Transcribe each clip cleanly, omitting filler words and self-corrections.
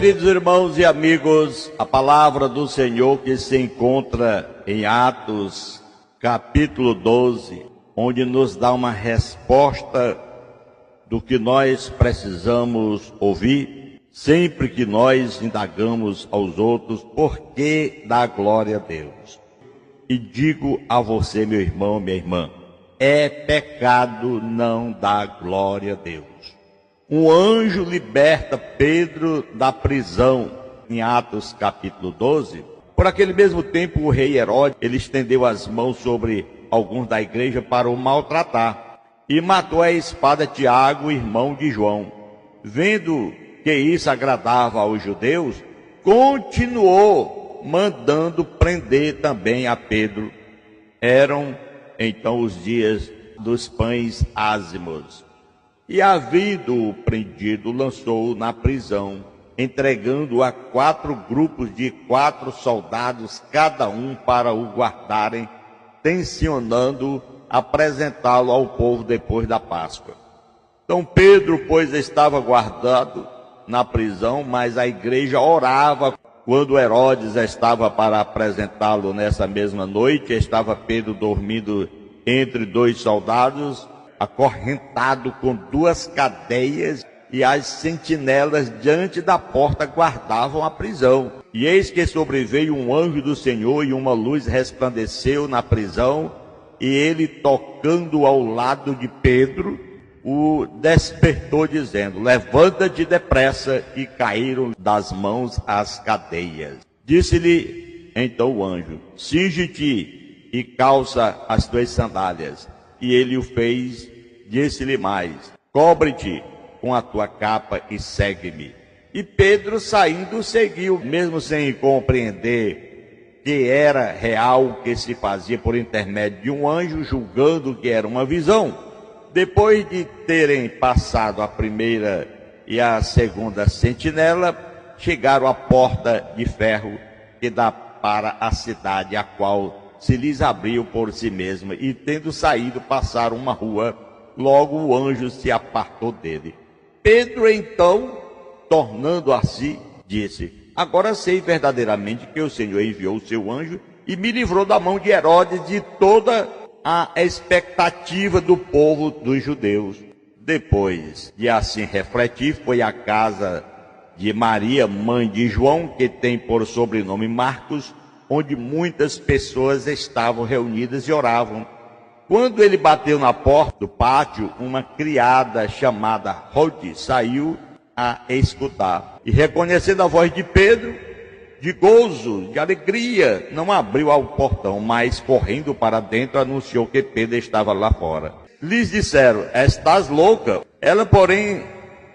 queridos irmãos e amigos, a palavra do Senhor que se encontra em Atos, capítulo 12, onde nos dá uma resposta do que nós precisamos ouvir, sempre que nós indagamos aos outros por que dar glória a Deus. E digo a você, meu irmão, minha irmã, é pecado não dar glória a Deus. Um anjo liberta Pedro da prisão, em Atos capítulo 12. Por aquele mesmo tempo, o rei Herodes, ele estendeu as mãos sobre alguns da igreja para o maltratar, e matou a espada Tiago, irmão de João. Vendo que isso agradava aos judeus, continuou mandando prender também a Pedro. Eram então os dias dos pães ázimos. E, havido-o prendido, lançou-o na prisão, entregando-o a 4 grupos de 4 soldados, cada um para o guardarem, tencionando apresentá-lo ao povo depois da Páscoa. Então Pedro, pois, estava guardado na prisão, mas a igreja orava. Quando Herodes estava para apresentá-lo nessa mesma noite, estava Pedro dormindo entre 2 soldados, acorrentado com 2 cadeias, e as sentinelas diante da porta guardavam a prisão. E eis que sobreveio um anjo do Senhor, e uma luz resplandeceu na prisão, e ele, tocando ao lado de Pedro, o despertou, dizendo: levanta-te depressa, e caíram das mãos as cadeias. Disse-lhe então o anjo: cinge-te e calça as tuas sandálias. E ele o fez. Disse-lhe mais: cobre-te com a tua capa e segue-me. E Pedro, saindo, seguiu, mesmo sem compreender que era real o que se fazia por intermédio de um anjo, julgando que era uma visão. Depois de terem passado a primeira e a segunda sentinela, chegaram à porta de ferro que dá para a cidade, a qual se lhes abriu por si mesma, e tendo saído, passaram uma rua. Logo o anjo se apartou dele. Pedro, então, tornando a si, disse: agora sei verdadeiramente que o Senhor enviou o seu anjo e me livrou da mão de Herodes, de toda a expectativa do povo dos judeus. Depois de assim refletir, foi à casa de Maria, mãe de João, que tem por sobrenome Marcos, onde muitas pessoas estavam reunidas e oravam. Quando ele bateu na porta do pátio, uma criada chamada Rode saiu a escutar. E, reconhecendo a voz de Pedro, de gozo, de alegria, não abriu ao portão, mas, correndo para dentro, anunciou que Pedro estava lá fora. Lhes disseram: estás louca? Ela, porém,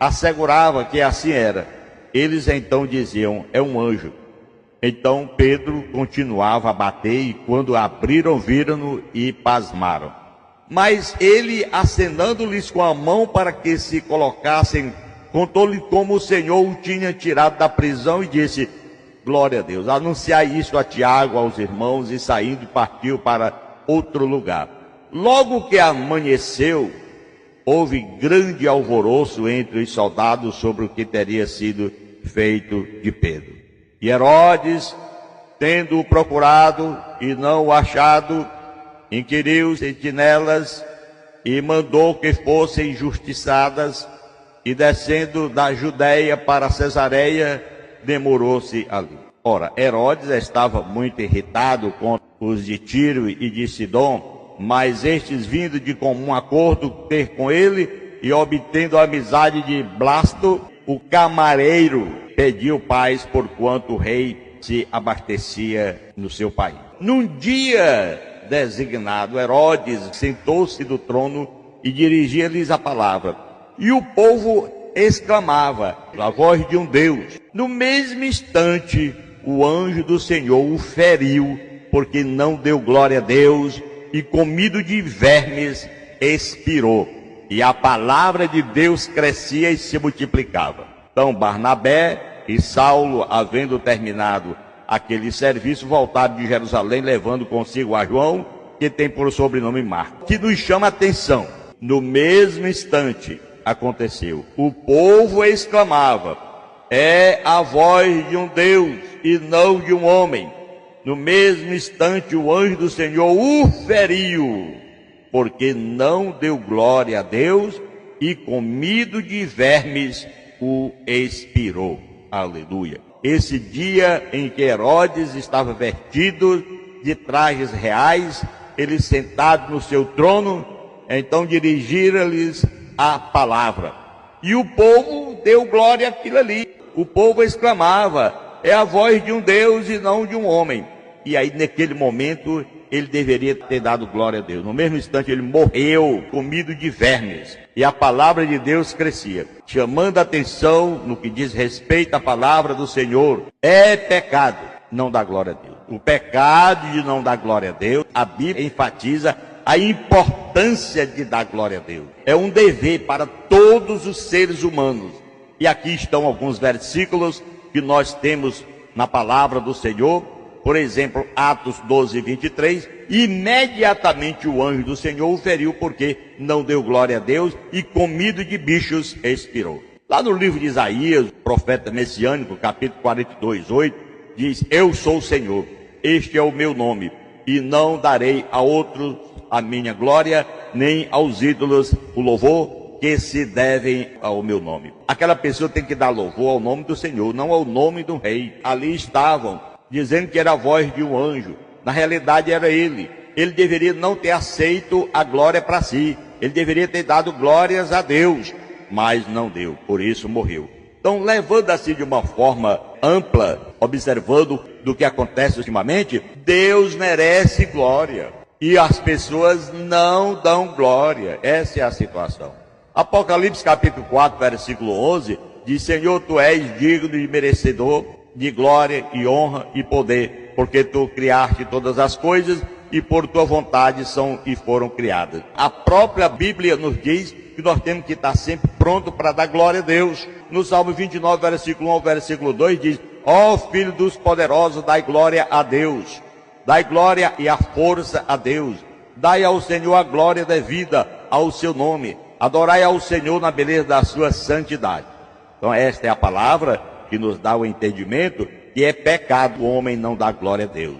assegurava que assim era. Eles então diziam: é um anjo. Então Pedro continuava a bater, e quando abriram, viram-no e pasmaram. Mas ele, acenando-lhes com a mão para que se colocassem, contou-lhe como o Senhor o tinha tirado da prisão, e disse: glória a Deus. Anunciai isso a Tiago, aos irmãos, e saindo partiu para outro lugar. Logo que amanheceu, houve grande alvoroço entre os soldados sobre o que teria sido feito de Pedro. E Herodes, tendo-o procurado e não o achado, inquiriu sentinelas e mandou que fossem justiçadas, e descendo da Judéia para Cesareia, demorou-se ali. Ora, Herodes estava muito irritado com os de Tiro e de Sidom, mas estes, vindo de comum acordo ter com ele, e obtendo a amizade de Blasto, o camareiro, pediu paz, porquanto o rei se abastecia no seu país. Num dia designado, Herodes sentou-se do trono e dirigia-lhes a palavra. E o povo exclamava, a voz de um Deus. No mesmo instante, o anjo do Senhor o feriu, porque não deu glória a Deus, e comido de vermes, expirou. E a palavra de Deus crescia e se multiplicava. Então Barnabé e Saulo, havendo terminado aquele serviço, voltaram de Jerusalém, levando consigo a João, que tem por sobrenome Marcos. Que nos chama a atenção: no mesmo instante aconteceu. O povo exclamava, é a voz de um Deus e não de um homem. No mesmo instante o anjo do Senhor o feriu, porque não deu glória a Deus e comido de vermes o expirou. Aleluia. Esse dia em que Herodes estava vestido de trajes reais, ele sentado no seu trono, então dirigira-lhes a palavra. E o povo deu glória àquilo ali. O povo exclamava, é a voz de um Deus e não de um homem. E aí naquele momento ele deveria ter dado glória a Deus. No mesmo instante ele morreu, comido de vermes. E a palavra de Deus crescia, chamando a atenção no que diz respeito à palavra do Senhor. É pecado não dar glória a Deus. O pecado de não dar glória a Deus, a Bíblia enfatiza a importância de dar glória a Deus. É um dever para todos os seres humanos. E aqui estão alguns versículos que nós temos na palavra do Senhor. Por exemplo, Atos 12, 23, imediatamente o anjo do Senhor o feriu, porque não deu glória a Deus e comido de bichos expirou. Lá no livro de Isaías, o profeta messiânico, capítulo 42, 8, diz, eu sou o Senhor, este é o meu nome, e não darei a outros a minha glória, nem aos ídolos o louvor que se devem ao meu nome. Aquela pessoa tem que dar louvor ao nome do Senhor, não ao nome do rei. Ali estavam dizendo que era a voz de um anjo. Na realidade era ele. Ele deveria não ter aceito a glória para si. Ele deveria ter dado glórias a Deus, mas não deu, por isso morreu. Então, levando assim de uma forma ampla, observando do que acontece ultimamente, Deus merece glória e as pessoas não dão glória. Essa é a situação. Apocalipse capítulo 4, versículo 11, diz, Senhor, tu és digno e merecedor de glória e honra e poder, porque tu criaste todas as coisas e por tua vontade são e foram criadas. A própria Bíblia nos diz que nós temos que estar sempre pronto para dar glória a Deus. No Salmo 29, versículo 1 ao versículo 2 diz, ó Filho dos poderosos, dai glória a Deus, dai glória e a força a Deus, dai ao Senhor a glória devida ao seu nome, adorai ao Senhor na beleza da sua santidade. Então esta é a palavra que nos dá o entendimento que é pecado o homem não dar glória a Deus.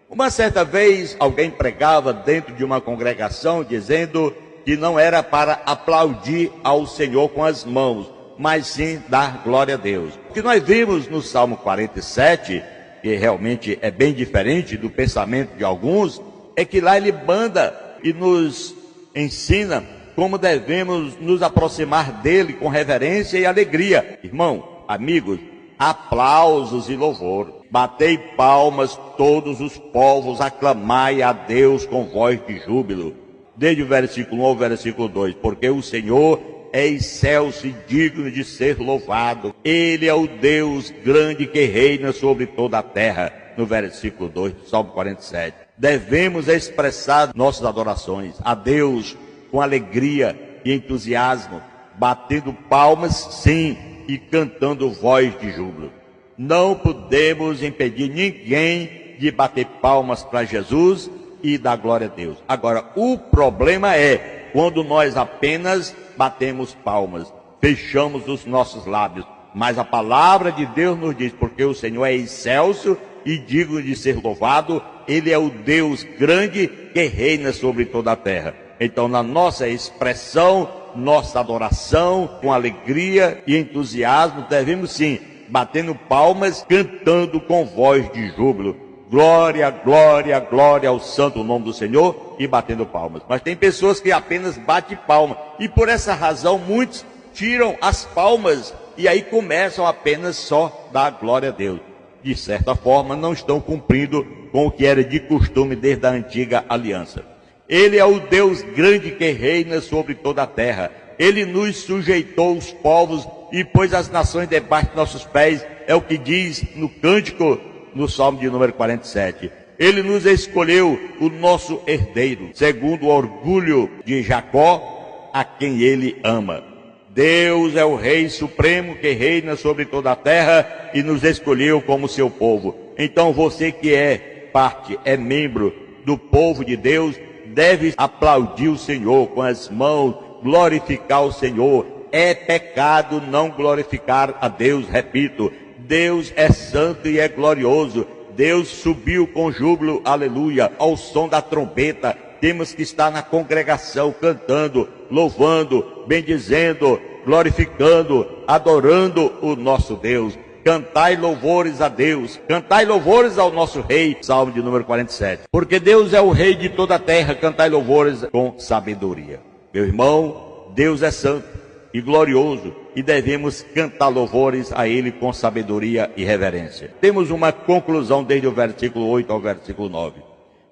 Uma certa vez alguém pregava dentro de uma congregação dizendo que não era para aplaudir ao Senhor com as mãos, mas sim dar glória a Deus. O que nós vimos no Salmo 47, que realmente é bem diferente do pensamento de alguns, é que lá ele manda e nos ensina como devemos nos aproximar dele com reverência e alegria. Irmão, amigos, aplausos e louvor. Batei palmas todos os povos, aclamai a Deus com voz de júbilo. Desde o versículo 1 ao versículo 2, porque o Senhor é excelso e digno de ser louvado. Ele é o Deus grande que reina sobre toda a terra. No versículo 2 do Salmo 47. Devemos expressar nossas adorações a Deus com alegria e entusiasmo, batendo palmas, sim, e cantando voz de júbilo. Não podemos impedir ninguém de bater palmas para Jesus e dar glória a Deus. Agora, o problema é quando nós apenas batemos palmas, fechamos os nossos lábios. Mas a palavra de Deus nos diz, porque o Senhor é excelso e digno de ser louvado, Ele é o Deus grande que reina sobre toda a terra. Então, na nossa expressão, nossa adoração, com alegria e entusiasmo, devemos sim, batendo palmas, cantando com voz de júbilo. Glória, glória, glória ao santo nome do Senhor e batendo palmas. Mas tem pessoas que apenas batem palmas e por essa razão muitos tiram as palmas e aí começam apenas só dar glória a Deus. De certa forma não estão cumprindo com o que era de costume desde a antiga aliança. Ele é o Deus grande que reina sobre toda a terra. Ele nos sujeitou os povos e pôs as nações debaixo de nossos pés. É o que diz no cântico, no Salmo de número 47. Ele nos escolheu o nosso herdeiro, segundo o orgulho de Jacó, a quem ele ama. Deus é o Rei Supremo que reina sobre toda a terra e nos escolheu como seu povo. Então você que é parte, é membro do povo de Deus, deve aplaudir o Senhor com as mãos, glorificar o Senhor, É pecado não glorificar a Deus. Repito, Deus é santo e é glorioso. Deus subiu com júbilo, aleluia, ao som da trombeta. Temos que estar na congregação cantando, louvando, bendizendo, glorificando, adorando o nosso Deus. Cantai louvores a Deus, cantai louvores ao nosso Rei. Salmo de número 47. Porque Deus é o Rei de toda a terra, cantai louvores com sabedoria. Meu irmão, Deus é santo e glorioso e devemos cantar louvores a Ele com sabedoria e reverência. Temos uma conclusão desde o versículo 8 ao versículo 9.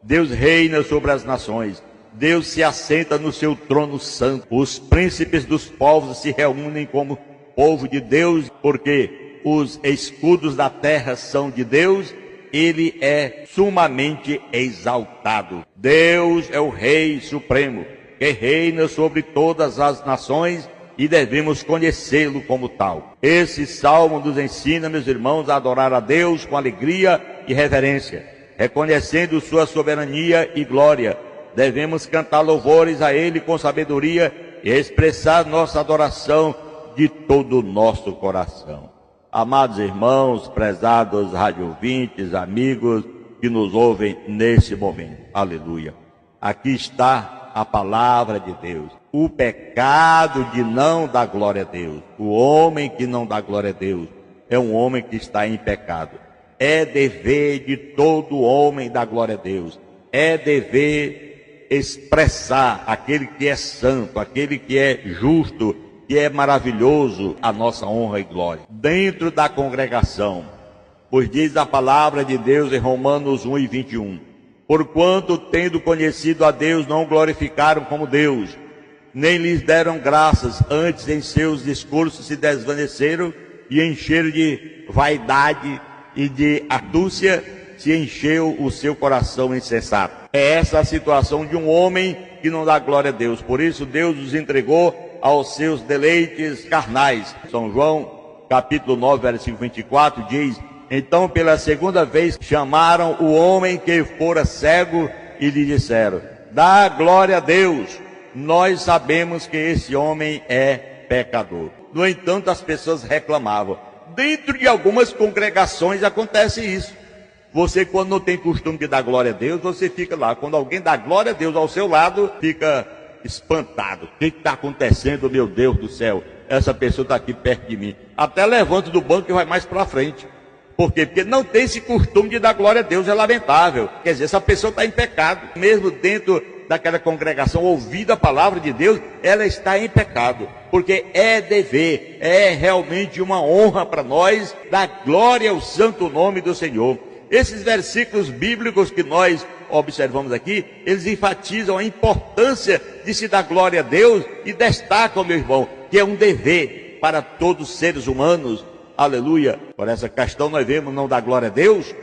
Deus reina sobre as nações. Deus se assenta no seu trono santo. Os príncipes dos povos se reúnem como povo de Deus, porque os escudos da terra são de Deus. Ele é sumamente exaltado. Deus é o Rei Supremo, que reina sobre todas as nações, e devemos conhecê-lo como tal. Esse salmo nos ensina, meus irmãos, a adorar a Deus com alegria e reverência, reconhecendo sua soberania e glória. Devemos cantar louvores a Ele com sabedoria e expressar nossa adoração de todo o nosso coração. Amados irmãos, prezados radiovintes, amigos que nos ouvem nesse momento, aleluia. Aqui está a palavra de Deus. O pecado de não dar glória a Deus. O homem que não dá glória a Deus é um homem que está em pecado. É dever de todo homem dar glória a Deus. É dever expressar aquele que é santo, aquele que é justo, que é maravilhoso, a nossa honra e glória. Dentro da congregação, pois diz a palavra de Deus em Romanos 1 e 21. Porquanto, tendo conhecido a Deus, não o glorificaram como Deus, nem lhes deram graças, antes em seus discursos se desvaneceram e encheram de vaidade e de astúcia, se encheu o seu coração insensato. É essa a situação de um homem que não dá glória a Deus. Por isso Deus os entregou aos seus deleites carnais. São João, capítulo 9, versículo 24, diz: então pela segunda vez chamaram o homem que fora cego e lhe disseram: dá glória a Deus. Nós sabemos que esse homem é pecador. No entanto, as pessoas reclamavam. Dentro de algumas congregações acontece isso. Você, quando não tem costume de dar glória a Deus, você fica lá. Quando alguém dá glória a Deus ao seu lado, fica espantado. O que está acontecendo, meu Deus do céu? Essa pessoa está aqui perto de mim. Até levanta do banco e vai mais para frente. Por quê? Porque não tem esse costume de dar glória a Deus, é lamentável. Quer dizer, essa pessoa está em pecado. Mesmo dentro daquela congregação, ouvindo a palavra de Deus, ela está em pecado. Porque é dever, é realmente uma honra para nós dar glória ao santo nome do Senhor. Esses versículos bíblicos que nós observamos aqui, eles enfatizam a importância de se dar glória a Deus e destacam, meu irmão, que é um dever para todos os seres humanos. Aleluia. Por essa questão nós vemos não dar glória a Deus,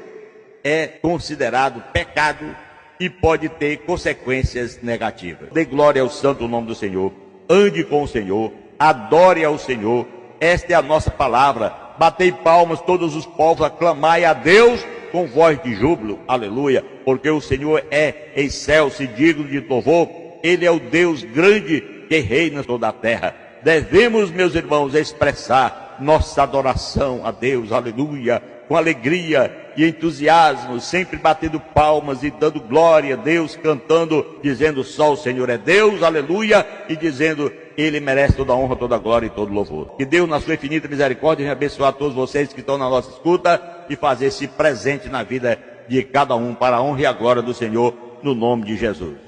é considerado pecado e pode ter consequências negativas. Dê glória ao santo nome do Senhor, ande com o Senhor, adore ao Senhor. Esta é a nossa palavra. Batei palmas todos os povos, aclamai a Deus com voz de júbilo, aleluia, porque o Senhor é excelso e digno de louvor. Ele é o Deus grande que reina toda a terra. Devemos, meus irmãos, expressar nossa adoração a Deus, aleluia, com alegria e entusiasmo, sempre batendo palmas e dando glória a Deus, cantando, dizendo só o Senhor é Deus, aleluia, e dizendo Ele merece toda a honra, toda a glória e todo louvor. Que Deus, na sua infinita misericórdia, venha abençoar todos vocês que estão na nossa escuta e fazer-se presente na vida de cada um, para a honra e a glória do Senhor, no nome de Jesus.